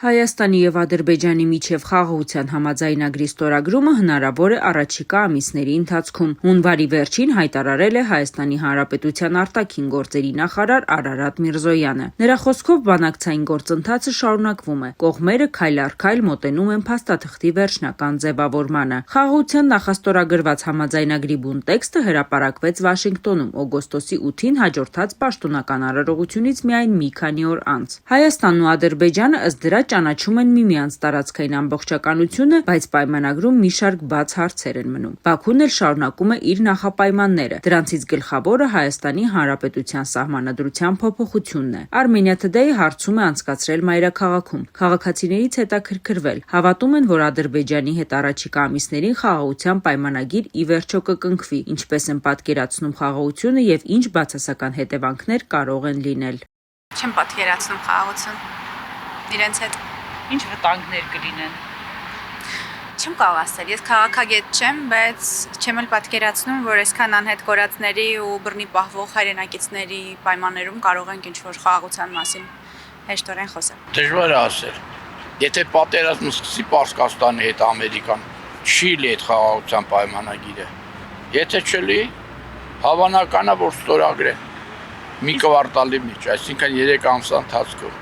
Հայաստանի և Ադրբեջանի միջև խաղաղության համաձայնագրի ստորագրումը հնարավոր է առաջիկա ամիսների ընթացքում։ Հունվարի վերջին հայտարարել է Հայաստանի Հանրապետության արտաքին գործերի նախարար Արարատ Միրզոյանը։ Նրա խոսքով բանակցային գործընթացը շարունակվում է։ Կողմերը քայլ առ քայլ մոտենում են փաստաթղթի վերջնական ձևավորմանը։ Խաղաղության նախաստորագրված համաձայնագրի բուն տեքստը հրապարակվեց Վաշինգտոնում օգոստոսի 8-ին հաջորդած պաշտոնական արարողությունից միայն մի քանի օր անց։ Հայաստանն ու Ադրբեջանը ըստ դրա ճանաչում են միմյանց տարածքային ամբողջականությունը, բայց պայմանագրում մի շարք բաց հարցեր են մնում։ Բաքուն էլ շարունակում է իր նախապայմանները։ Դրանցից գլխավորը Հայաստանի Հանրապետության սահմանադրության փոփոխությունն է։ Armenia Today հարցում է անցկացրել մայրաքաղաքում։ Քաղաքացիներից հետաքրքրվել, հավատում են, որ Ադրբեջանի հետ առաջիկա ամիսներին խաղաղության պայմանագիր ի վերջո կկնքվի, ինչպես են պատկերացնում խաղաղությունը եւ ինչ բացասական հետևանքներ կարող են լինել։ Չեմ պատկերացնում խաղաղություն իրենց հետ։ Ինչ վտանգներ կլինեն։ Չեմ կարող ասել, ես քաղաքագետ չեմ, բայց չեմ էլ պատկերացնում, որ այսքան անհետ կորածների ու բռնի պահվող հայրենակիցների պայմաններում կարող ենք ինչ-որ խաղաղության մասին հեշտորեն խոսել։ Դժվար է ասել։ Եթե պատերազմը սկսի Պարսկաստանի հետ Ամերիկան, չի լի այդ խաղաղության պայմանագիրը։ Եթե չլի, հավանական է, որ ստորագրեն մի կվարտալի մեջ, այսինքն 3 ամսվա ընթացքում։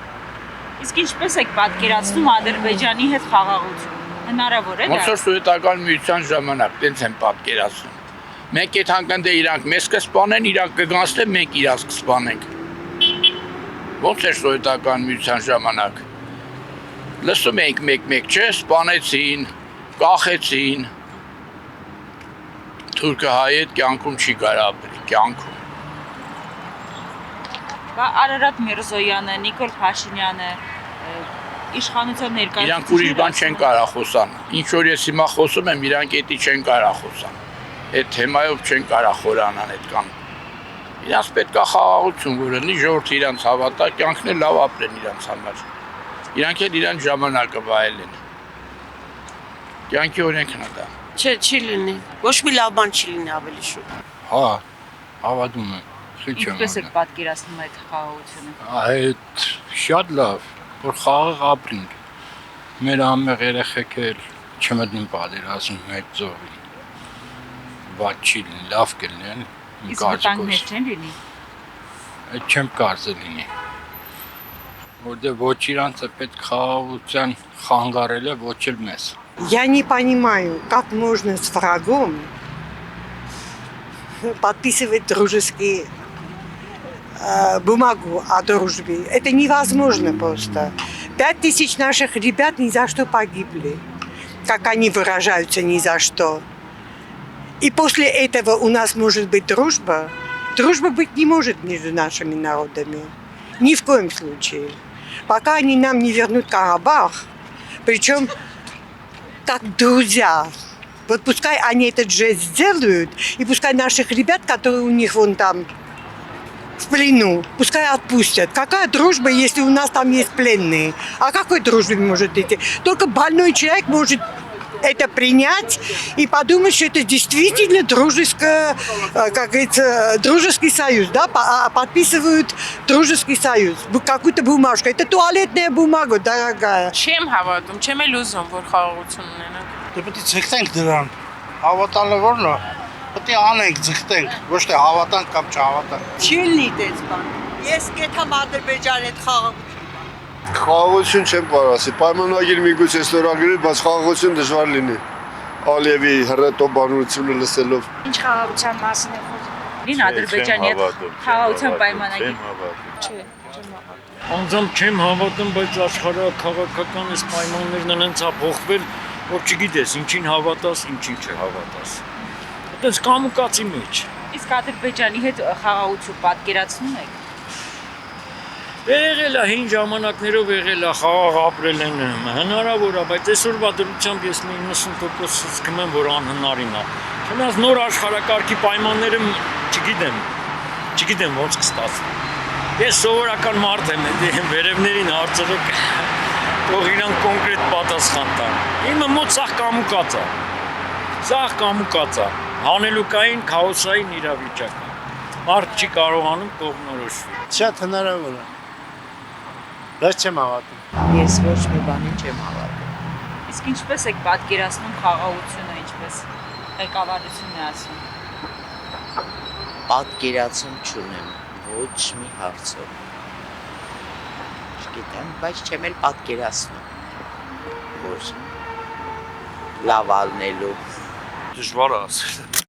Իսկ ինչպես եք պատկերացնում Ադրբեջանի հետ խաղաղություն։ Հնարավոր է դա։ Ոնց որ Սովետական միության ժամանակ տենց են պատկերացնում։ Մենք այդ հանգանդե իրանք մեզ կսպանեն, իրանք կգանցնեն, մենք իրանք կսպանենք։ Ոնց էր Սովետական միության ժամանակ։ Լսում էինք մեկ-մեկ, չէ, սպանեցին, կախեցին։ Թուրքը հայ հետ կյանքում չի կարող ապրել, կյանքում։ Արարատ Միրզոյանը, Նիկոլ Փաշինյանը իշխանության ներկայացուցիչները իրանք ուրիշ բան չեն կարող խոսան։ Ինչ որ ես հիմա խոսում եմ, իրանք էդի չեն կարող խոսան։ Այդ թեմայով չեն կարող խորանալ այդ կան։ Իրանց պետք է խաղաղություն, որ լինի, ժողովուրդը իրանց հավատա, կյանքն էլ լավ ապրեն իրանց համար։ Իրանք էլ իրան ժամանակը վայելեն։ Կյանքի օրենքն է դա։ Չէ, չի լինի։ Ոչ մի լավ բան չի լինի ավելի շուտ։ Հա, հավատում եմ։ Ինչպես եք պատկերացնում այդ խաղաղությունը։ Այդ շատ լավ, որ խաղաղ ապրենք։ Մեր ամեղ երեխեք էլ չմտնին պատերազմ մեծ ծովին։ Բայց չի լինի, լավ կլինեն։ Իսկ վտանգներ չեն լինի։ Այդ չեմ կարծել լինի։ Որտեղ ոչ իրանցը պետք խաղաղության խանգարել է, ոչ էլ մեզ։ Я не понимаю, как можно с врагом подписывать дружеские бумагу о дружбе. Это невозможно просто. 5000 наших ребят ни за что погибли. Как они выражаются, ни за что. И после этого у нас может быть дружба. Дружба быть не может между нашими народами. Ни в коем случае. Пока они нам не вернут Карабах, причем как друзья. Вот пускай они этот жест сделают, и пускай наших ребят, которые у них вон там в плену, пускай отпустят. Какая дружба, если у нас там есть пленные? О какой дружбе может идти? Только больной человек может это принять и подумать, что это действительно дружеское, как говорится, дружеский союз, да, подписывают дружеский союз, какую-то бумажку. Это туалетная бумага, дорогая. Չեմ հավատում, չեմ էլ ուզում, որ խաղաղություն ունենանք։ Դե պետք է ցկտենք դրան։ Հավատալը որն է։ Պետք է անենք, ցկտենք, ոչ թե հավատանք կամ չհավատանք։ Չի լինի դες բան։ Ես կեթամ Ադրբեջանի հետ խաղաղություն։ Խաղաղություն չեմ կարող ասի, պայմանագիր միգուցե ստորագրել, բայց խաղաղություն դժվար լինի։ Ալիևի հռետոբանությունը լսելով։ Ինչ խաղաղության մասին է խոսում։ Լին Ադրբեջանի հետ խաղաղության պայմանագիր։ Չէ, չեմ հավատում։ Անձամբ չեմ հավատում, բայց աշխարհաքաղաքական այս պայմաններն են հենց փոխվել, որ չգիտես ինչին հավատաս, ինչին չհավատաս։ Այդպես կամուկացի մեջ։ Իսկ Ադրբեջանի հետ խաղաղություն պատկերացնում եք։ Եղել է հին ժամանակներով եղել է խաղաղ ապրել են հնարավոր է, բայց այսօրվա դրությամբ ես 90% զգում եմ, որ անհնարին է։ Չնայած նոր աշխարհակարգի պայմանները չգիտեմ ոնց կստացվի։ Ես սովորական մարդ եմ, վերևներին հարցրեք, թող իրանք կոնկրետ պատասխան տան։ Իմը մոտ սաղ կամուկած է, հանելուկային, քաոսային իրավիճակ։ Մարդ չի կարողանում կողմնորոշվել։ Շատ հնարավոր է։ Բայց չեմ հավատում։ Ես ոչ մի բանին չեմ հավատում։ Իսկ ինչպես եք պատկերացնում խաղաղությունը, ինչպես ղեկավարությունն է ասում։ Պատկերացում չունեմ ոչ մի հարցով։ Չգիտեմ, բայց չեմ էլ պատկերացնում, որ լավ ալնելու։ Դժվար է ասել։